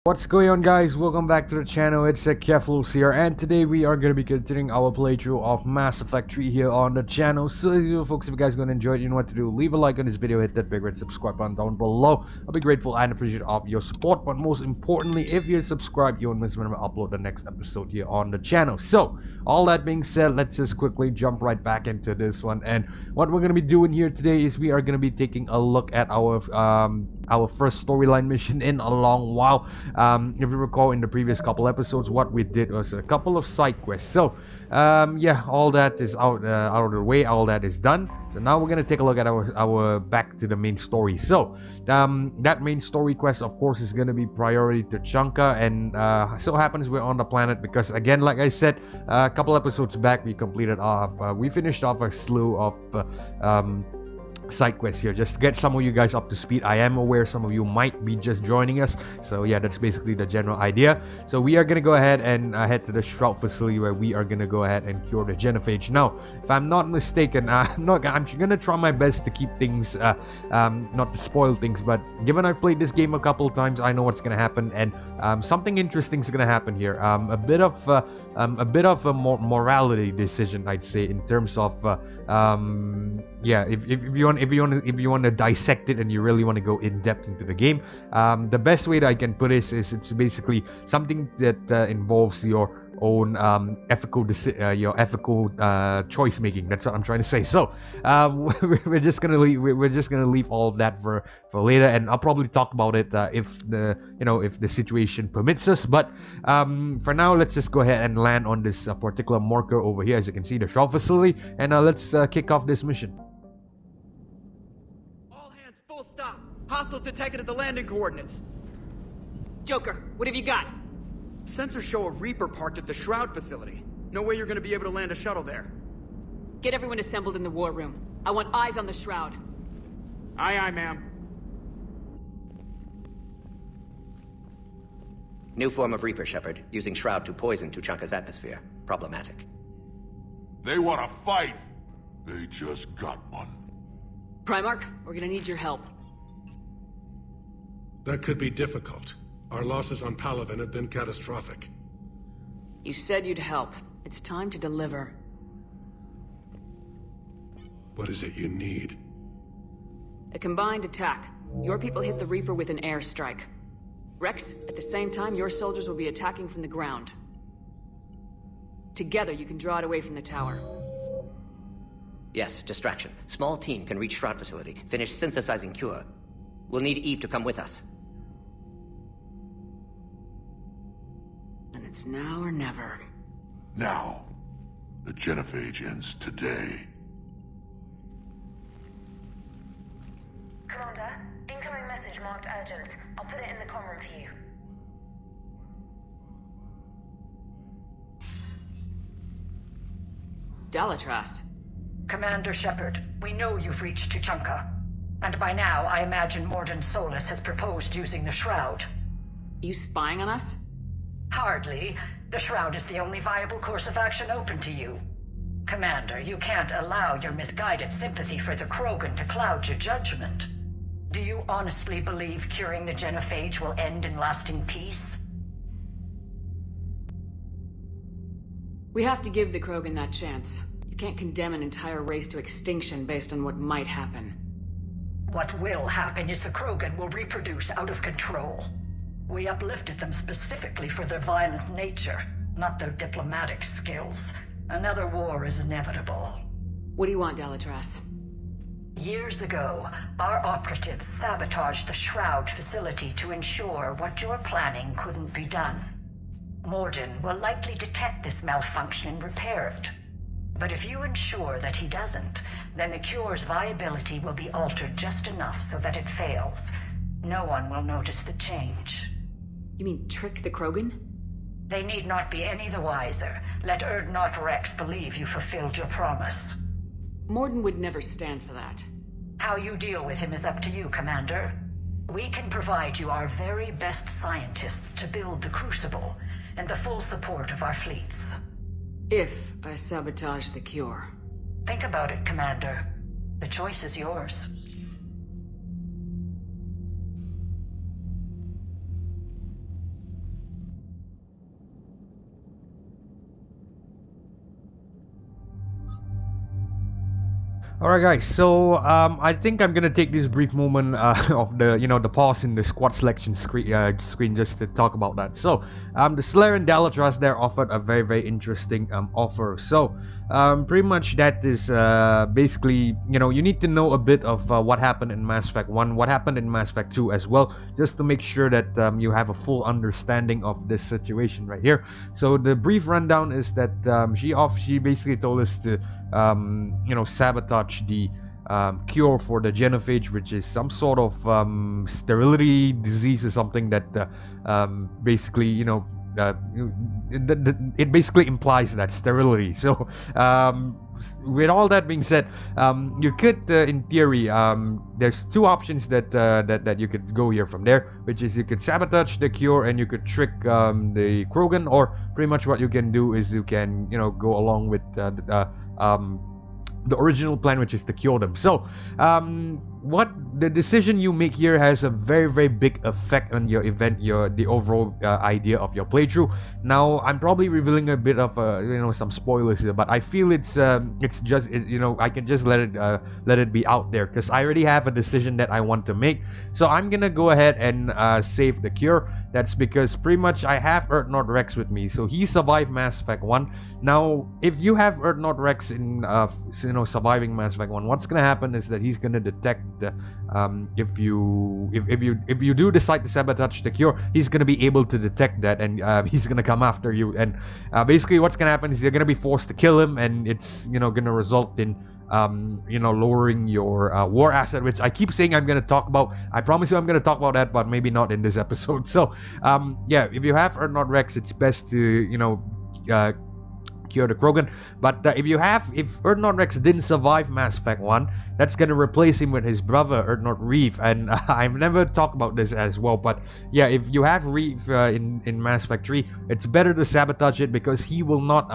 What's going on, guys? Welcome back to the channel. It's Akephalos here, and today we are going to be continuing our playthrough of Mass Effect 3 here on the channel. So folks, if you guys are going to enjoy it, you know what to do. Leave a like on this video, hit that big red subscribe button down below. I'll be grateful and appreciative of your support, but most importantly, if you subscribe, you won't miss when I upload the next episode here on the channel. So all that being said, let's just quickly jump right back into this one. And what we're going to be doing here today is we are going to be taking a look at our first storyline mission in a long while. If you recall, in the previous couple episodes, what we did was a couple of side quests. So yeah, all that is out of the way, all that is done. So now we're gonna take a look at our back to the main story. So that main story quest, of course, is gonna be priority to Tuchanka, and so happens we're on the planet because, again, like I said a couple episodes back, we finished off a slew of side quests here just to get some of you guys up to speed. I am aware some of you might be just joining us, so yeah, that's basically the general idea. So we are gonna go ahead and head to the Shroud facility, where we are gonna go ahead and cure the genophage. Now, if I'm not mistaken, I'm gonna try my best to keep things not to spoil things, but given I've played this game a couple of times, I know what's gonna happen, and something interesting is gonna happen here. A bit of a morality decision, I'd say, in terms of yeah, if you want to dissect it and you really want to go in depth into the game, the best way that I can put it is it's basically something that involves your own ethical choice making. That's what I'm trying to say. So we're just gonna leave all of that for later, and I'll probably talk about it if the situation permits us. But for now, let's just go ahead and land on this particular marker over here. As you can see, the Shroud facility, and let's kick off this mission. All hands, full stop. Hostiles detected at the landing coordinates. Joker, what have you got? Sensors show a Reaper parked at the Shroud facility. No way you're gonna be able to land a shuttle there. Get everyone assembled in the war room. I want eyes on the Shroud. Aye, aye, ma'am. New form of Reaper, Shepard, using Shroud to poison Tuchanka's atmosphere. Problematic. They want to fight. They just got one. Primarch, we're gonna need your help. That could be difficult. Our losses on Palaven have been catastrophic. You said you'd help. It's time to deliver. What is it you need? A combined attack. Your people hit the Reaper with an airstrike. Rex, at the same time, your soldiers will be attacking from the ground. Together, you can draw it away from the tower. Yes, distraction. Small team can reach Shroud facility, finish synthesizing cure. We'll need Eve to come with us. Then it's now or never. Now, the genophage ends today. Commander, incoming message marked urgent. I'll put it in the comm room for you. Dalatras. Commander Shepard, we know you've reached Tuchanka. And by now, I imagine Morden Solus has proposed using the Shroud. You spying on us? Hardly. The Shroud is the only viable course of action open to you. Commander, you can't allow your misguided sympathy for the Krogan to cloud your judgment. Do you honestly believe curing the genophage will end in lasting peace? We have to give the Krogan that chance. You can't condemn an entire race to extinction based on what might happen. What will happen is the Krogan will reproduce out of control. We uplifted them specifically for their violent nature, not their diplomatic skills. Another war is inevitable. What do you want, Dalatras? Years ago, our operatives sabotaged the Shroud facility to ensure what you're planning couldn't be done. Morden will likely detect this malfunction and repair it. But if you ensure that he doesn't, then the cure's viability will be altered just enough so that it fails. No one will notice the change. You mean trick the Krogan? They need not be any the wiser. Let Urdnot Rex believe you fulfilled your promise. Morden would never stand for that. How you deal with him is up to you, Commander. We can provide you our very best scientists to build the Crucible, and the full support of our fleets. If I sabotage the cure. Think about it, Commander. The choice is yours. Alright guys, so I think I'm gonna take this brief moment of the the pause in the squad selection screen just to talk about that. So the Slayer and Dalatras there offered a very interesting offer. So pretty much that is basically you need to know a bit of what happened in Mass Effect 1, what happened in Mass Effect 2 as well, just to make sure that you have a full understanding of this situation right here. So the brief rundown is that she basically told us to sabotage the cure for the genophage, which is some sort of sterility disease or something that basically it basically implies that sterility. So with all that being said, you could in theory there's two options that you could go here from there, which is you could sabotage the cure and you could trick the Krogan, or pretty much what you can do is you can go along with the original plan, which is to cure them. So what the decision you make here has a very big effect on your event, the overall idea of your playthrough. Now I'm probably revealing a bit of some spoilers here, but I feel it's just I can just let it be out there, because I already have a decision that I want to make. So I'm gonna go ahead and save the cure. That's because pretty much I have Earth-Nord Rex with me, so he survived Mass Effect 1. Now, if you have Earth-Nord Rex in surviving Mass Effect 1, what's gonna happen is that he's gonna detect if you do decide to sabotage the cure, he's gonna be able to detect that, and he's gonna come after you. And basically, what's gonna happen is you're gonna be forced to kill him, and it's gonna result in lowering your war asset, which I keep saying I'm going to talk about. I promise you I'm going to talk about that, but maybe not in this episode. So yeah, if you have Earth-Nord Rex, it's best to cure the Krogan. But if Earth-Nord Rex didn't survive Mass Effect 1, that's gonna replace him with his brother Earth-Nord Reeve. And I've never talked about this as well, but yeah, if you have Reeve in Mass Effect 3, it's better to sabotage it, because he will not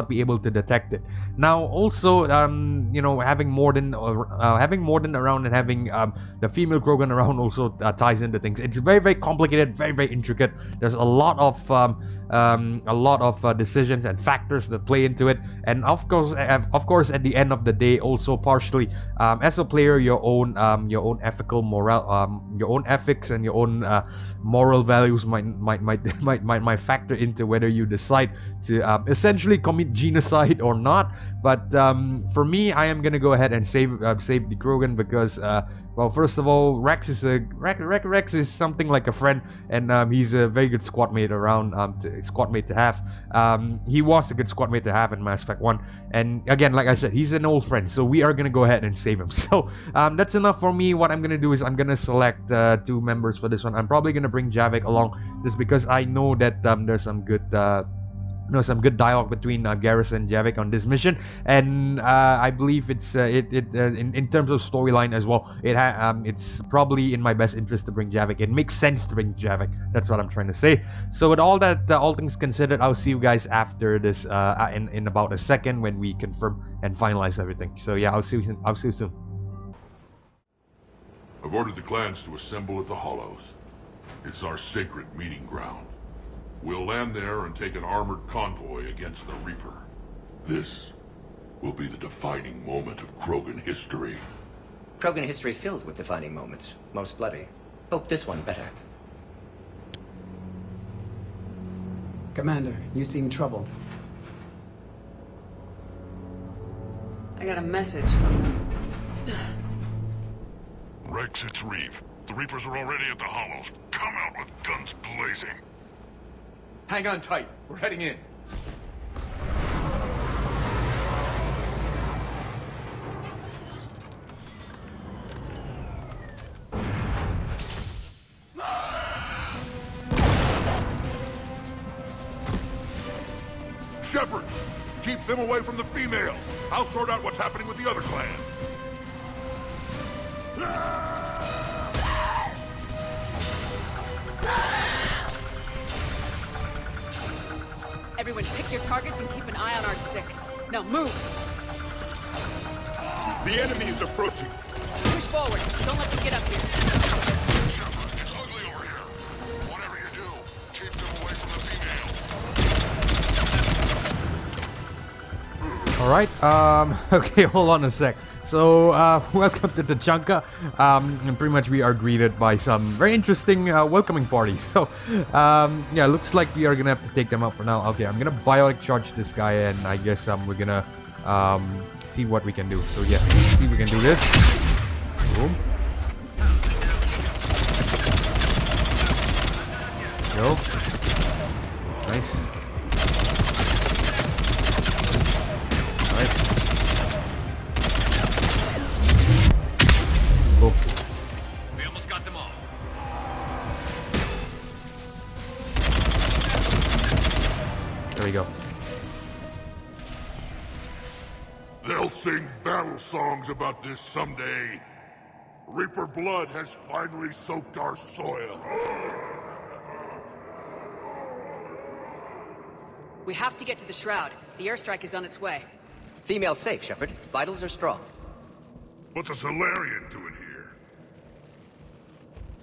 be able to detect it. Now also having Morden around and having the female Krogan around also ties into things. It's very complicated, very intricate. There's a lot of decisions and factors that play into it, and of course at the end of the day, also partially as a player, your own ethical moral, your own ethics and your own moral values might factor into whether you decide to essentially commit genocide or not. But for me, I am gonna go ahead and save the Krogan, because well, first of all, Rex is something like a friend, and he's a very good squad mate to have. He was a good squad mate to have in Mass Effect 1, and again, like I said, he's an old friend, so we are gonna go ahead and save him. So that's enough for me. What I'm gonna do is I'm gonna select 2 members for this one. I'm probably gonna bring Javik along, just because I know that there's some good dialogue between Garrus and Javik on this mission, and I believe it's in terms of storyline as well, it's probably in my best interest to bring Javik. It makes sense to bring Javik. That's what I'm trying to say. So with all that, all things considered, I'll see you guys after this in about a second, when we confirm and finalize everything. So yeah, I'll see you soon. I've ordered the clans to assemble at the Hollows. It's our sacred meeting ground. We'll land there and take an armored convoy against the Reaper. This will be the defining moment of Krogan history. Krogan history filled with defining moments, most bloody. Hope this one better. Commander, you seem troubled. I got a message from them. Rex, it's Reeve. The Reapers are already at the Hollows. Come out with guns blazing. Hang on tight. We're heading in. Shepard! Keep them away from the females! I'll sort out what's happening with the other clans. Everyone pick your targets and keep an eye on our 6. Now move! The enemy is approaching. Push forward. Don't let them get up here. Shepard, it's ugly over here. Whatever you do, keep them away from the females. Alright, okay, hold on a sec. So, welcome to Tuchanka. And pretty much we are greeted by some very interesting welcoming parties. So, yeah, looks like we are gonna have to take them out for now. Okay, I'm gonna biotic charge this guy, and I guess we're gonna see what we can do. So, yeah, let's see if we can do this. Boom. Go. Nice. Nice. Oh. We almost got them all. There we go. They'll sing battle songs about this someday. Reaper blood has finally soaked our soil. We have to get to the Shroud. The airstrike is on its way. Female safe, Shepard. Vitals are strong. What's a Solarian doing here?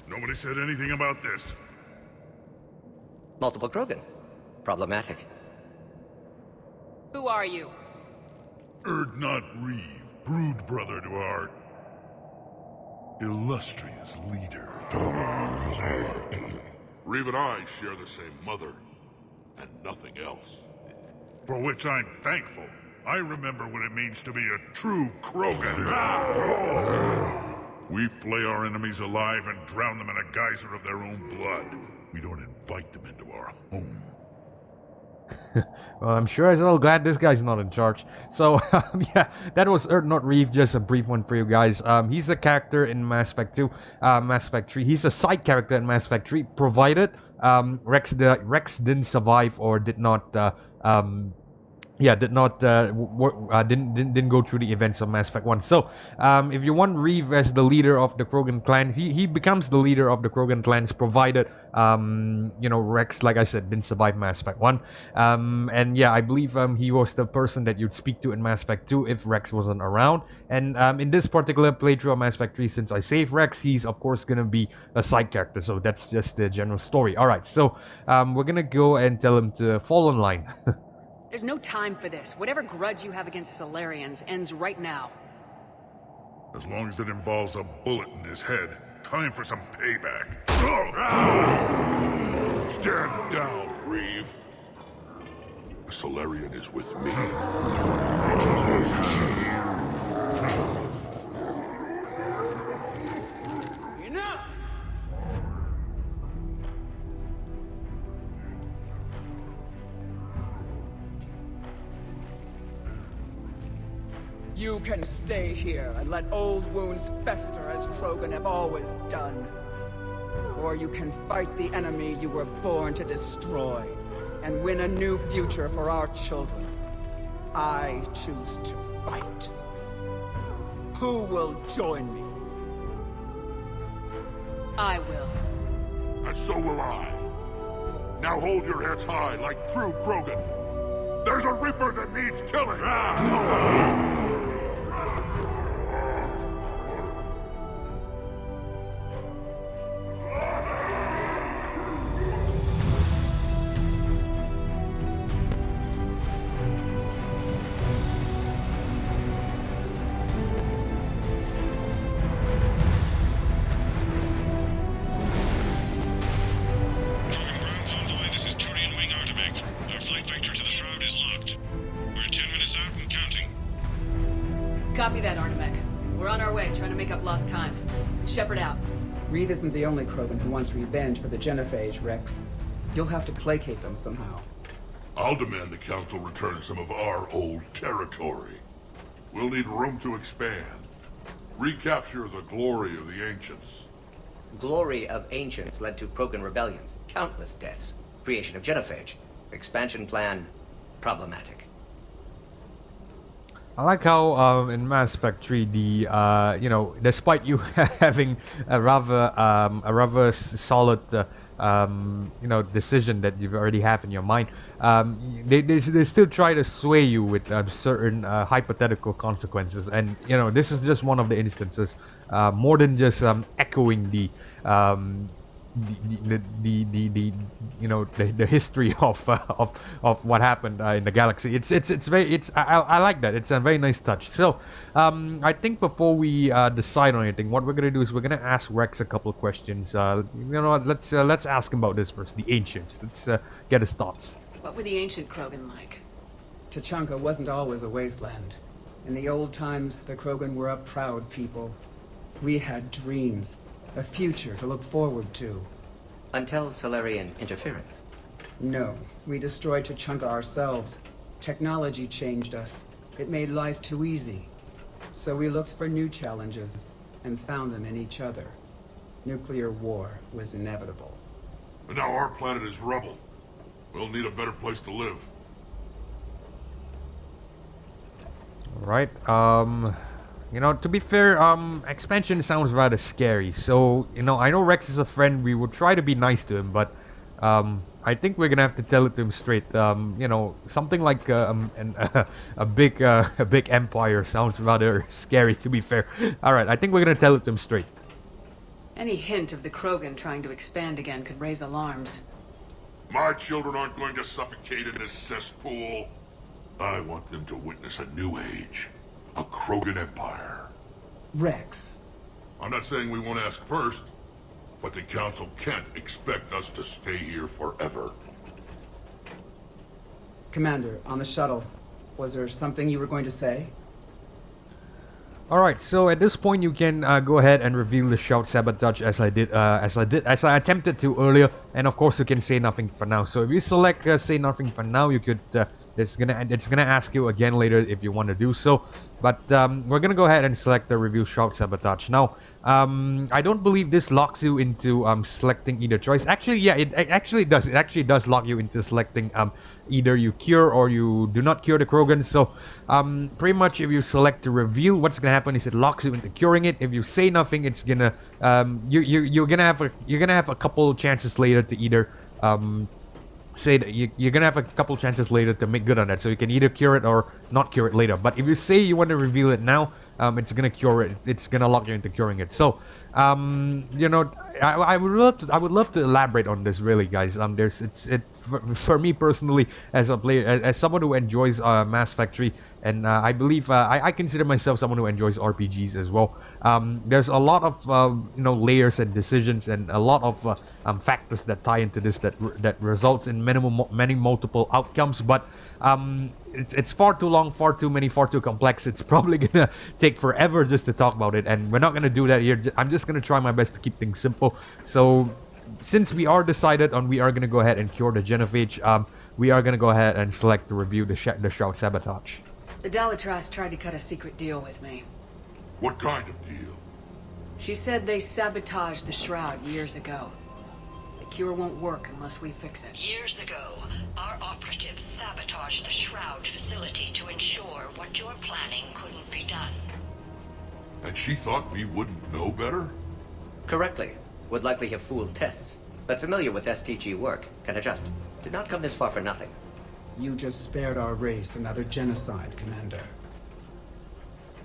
Nobody said anything about this. Multiple Krogan. Problematic. Who are you? Erdnot Reeve, brood brother to our illustrious leader. Reeve and I share the same mother, and nothing else. For which I'm thankful. I remember what it means to be a true Krogan. We flay our enemies alive and drown them in a geyser of their own blood. We don't invite them into our home. Well, I'm sure as well glad this guy's not in charge. So, yeah, that was Erdnot Reeve, just a brief one for you guys. He's a character in Mass Effect 2, Mass Effect 3. He's a side character in Mass Effect 3, provided Rex didn't survive or did not didn't go through the events of Mass Effect 1. So, if you want Reeve as the leader of the Krogan clan, he becomes the leader of the Krogan clans, provided, you know, Rex, like I said, didn't survive Mass Effect 1. And yeah, I believe he was the person that you'd speak to in Mass Effect 2 if Rex wasn't around. And in this particular playthrough of Mass Effect 3, since I saved Rex, he's of course gonna be a side character. So that's just the general story. Alright, so we're gonna go and tell him to fall in line. There's no time for this. Whatever grudge you have against Solarians ends right now. As long as it involves a bullet in his head, time for some payback. Stand down, Reeve. The Solarian is with me. Enough! You can stay here and let old wounds fester as Krogan have always done. Or you can fight the enemy you were born to destroy and win a new future for our children. I choose to fight. Who will join me? I will. And so will I. Now hold your heads high like true Krogan. There's a Reaper that needs killing! Copy that, Artemek. We're on our way, trying to make up lost time. Shepard out. Reeve isn't the only Krogan who wants revenge for the Genophage, Rex. You'll have to placate them somehow. I'll demand the Council return some of our old territory. We'll need room to expand. Recapture the glory of the Ancients. Glory of Ancients led to Krogan rebellions, countless deaths, creation of Genophage. Expansion plan, problematic. I like how in Mass Effect 3, the you know, despite you having a rather solid you know, decision that you've already have in your mind, they still try to sway you with certain hypothetical consequences, and you know, this is just one of the instances. More than just echoing the the you know the history of what happened in the galaxy. It's very I like that. It's a very nice touch. So I think before we decide on anything, what we're gonna do is we're gonna ask Rex a couple of questions. You know what? Let's ask him about this first. The ancients. Let's get his thoughts. What were the ancient Krogan like? Tuchanka wasn't always a wasteland. In the old times, the Krogan were a proud people. We had dreams, a future to look forward to. Until Solarian interference. No, we destroyed Tuchanka ourselves. Technology changed us. It made life too easy. So we looked for new challenges, and found them in each other. Nuclear war was inevitable. And now our planet is rubble. We'll need a better place to live. Right. You know, to be fair, expansion sounds rather scary. So, you know, I know Rex is a friend. We would try to be nice to him, but I think we're gonna have to tell it to him straight. You know, something like a big empire sounds rather scary. To be fair. All right, I think we're gonna tell it to him straight. Any hint of the Krogan trying to expand again could raise alarms. My children aren't going to suffocate in this cesspool. I want them to witness a new age. A Krogan empire. Rex. I'm not saying we won't ask first, but the Council can't expect us to stay here forever. Commander, on the shuttle, was there something you were going to say? Alright, so at this point you can go ahead and reveal the shout sabotage as I attempted to earlier, and of course you can say nothing for now. So if you select say nothing for now, you could it's gonna ask you again later if you want to do so. But we're gonna go ahead and select the reveal shout sabotage. Now, I don't believe this locks you into selecting either choice. Actually, yeah, it actually does. It actually does lock you into selecting either you cure or you do not cure the Krogan. So pretty much if you select to reveal, what's gonna happen is it locks you into curing it. If you say nothing, it's gonna you're gonna have a couple chances later to either say that you're gonna have a couple chances later to make good on that, so you can either cure it or not cure it later. But if you say you want to reveal it now, it's gonna cure it. It's gonna lock you into curing it. So you know, I would love to elaborate on this, really, guys. For me personally, as a player, as someone who enjoys Mass Effect 3, and I believe I consider myself someone who enjoys RPGs as well. There's a lot of you know, layers and decisions and a lot of factors that tie into this that results in many multiple outcomes. But it's far too long, far too many, far too complex. It's probably gonna take forever just to talk about it, and we're not gonna do that here. I'm just gonna try my best to keep things simple. So since we are decided on, we are gonna go ahead and cure the genophage. We are gonna go ahead and select to review the shout sabotage. The Dalitras tried to cut a secret deal with me. What kind of deal? She said they sabotaged the Shroud years ago. The cure won't work unless we fix it. Years ago, our operatives sabotaged the Shroud facility to ensure what you're planning couldn't be done. And she thought we wouldn't know better? Correctly. Would likely have fooled tests, but familiar with STG work, can adjust. Did not come this far for nothing. You just spared our race another genocide, Commander.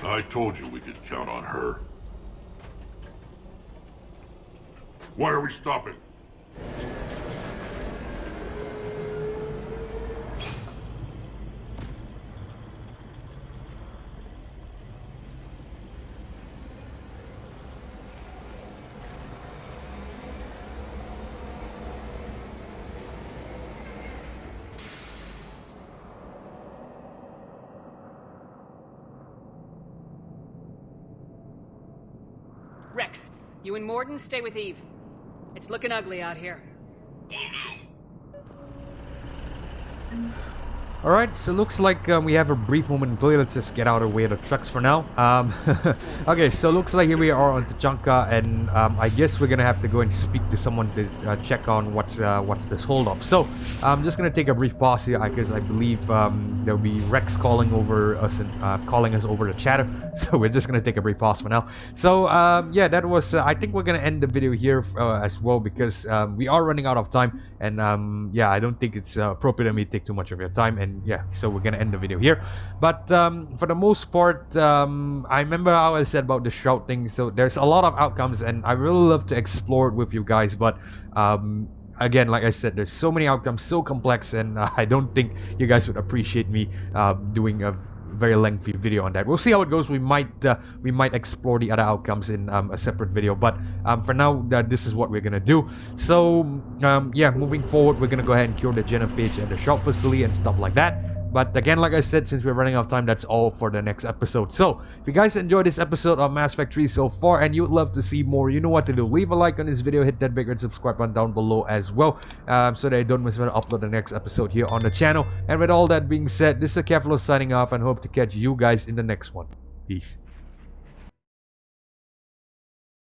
I told you we could count on her. Why are we stopping? Rex, you and Morden stay with Eve. It's looking ugly out here. Will do. Alright, so looks like we have a brief moment to play. Let's just get out of the way of the trucks for now. Okay, so looks like here we are on Tuchanka, and I guess we're gonna have to go and speak to someone to check on what's this hold up. So I'm just gonna take a brief pause here because I believe there'll be Rex calling over us and calling us over the chatter. So we're just gonna take a brief pause for now. So yeah, that was I think we're gonna end the video here as well, because we are running out of time, and yeah, I don't think it's appropriate of me to take too much of your time. And and yeah, so we're gonna end the video here. But for the most part, I remember how I said about the shroud thing. So there's a lot of outcomes, and I really love to explore it with you guys. But again, like I said, there's so many outcomes, so complex, and I don't think you guys would appreciate me doing a very lengthy video on that. We'll see how it goes. We might explore the other outcomes in a separate video, but for now, this is what we're gonna do. So yeah, moving forward, we're gonna go ahead and cure the genophage and the shroud facility and stuff like that. But again, like I said, since we're running out of time, that's all for the next episode. So if you guys enjoyed this episode of Mass Effect 3 so far and you'd love to see more, you know what to do. Leave a like on this video, hit that big red subscribe button down below as well, so that you don't miss when I upload the next episode here on the channel. And with all that being said, this is Akephalos signing off, and hope to catch you guys in the next one. Peace.